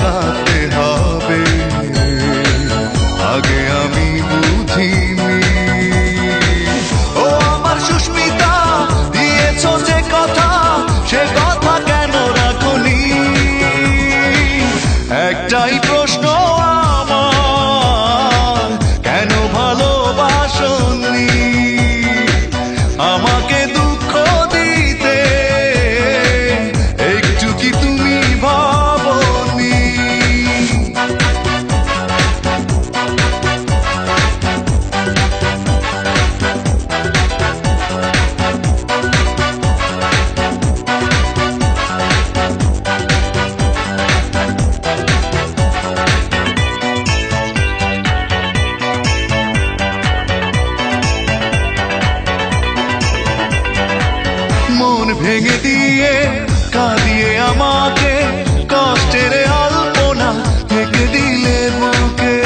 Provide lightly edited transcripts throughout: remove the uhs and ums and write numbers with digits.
কাঁদতে হবে, আগে আমি বুঝিনি। ও আমার সুস্মিতা, দিয়েছো যে কথা, সে কথা কেন রাখনি? একটাই প্রশ্ন আমার, কেন ভালোবাসনি? আমাকে দুঃখ দিতে একটু কি তুমি ভাবনি? মন ভেঙে দিয়ে কাঁদিয়ে আমাকে কষ্টের আলপনা থেকে দিলে বুকে।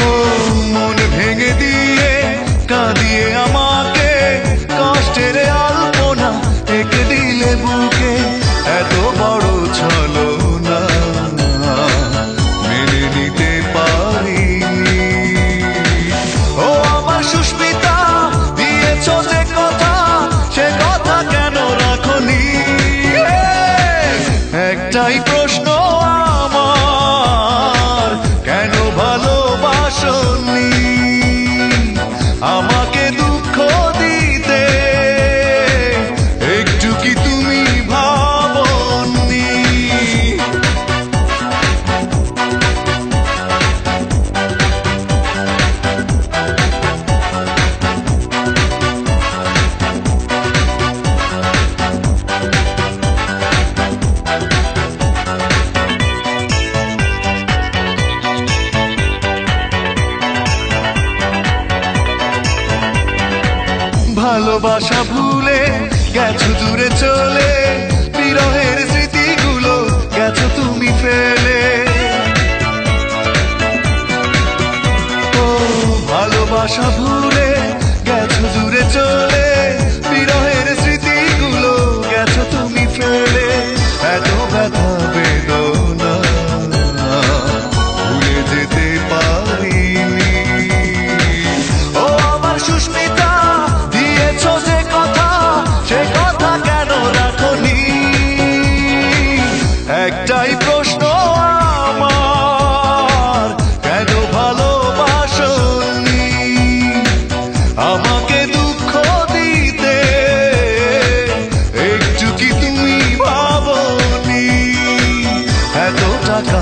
ও মন ভেঙে দিয়ে কাঁদিয়ে আমাকে কষ্টের আলপনা থেকে দিলে বুকে। এত বড় ছলনা মেনে নিতে পারিনি। ও আমার সুস্মিতা, দিয়েছো যে কথা, সে কথা কেন রাখনি? একটাই প্রশ্ন আমার, কেন ভালোবাসনি? আমাকে দুঃখ দিতে একটু কি তুমি ভাবনি? ভালোবাসা ভুলে গেছো দূরে চলে, বিরহের স্মৃতিগুলো গেছো তুমি ফেলে। ও ভালোবাসা ভুলে গেছো দূরে চলে, বিরহের স্মৃতিগুলো গেছো তুমি ফেলে। এত ব্যথা বেদনা ভুলে যেতে পারিনি। ও আমার সুস্মিতা, দিয়েছো যে কথা, সে কথা কেন রাখনি? একটাই প্রশ্ন আমার, কেন ভালোবাসনি? আমাকে দুঃখ দিতে একটু কি তুমি ভাবনি? এত টাকা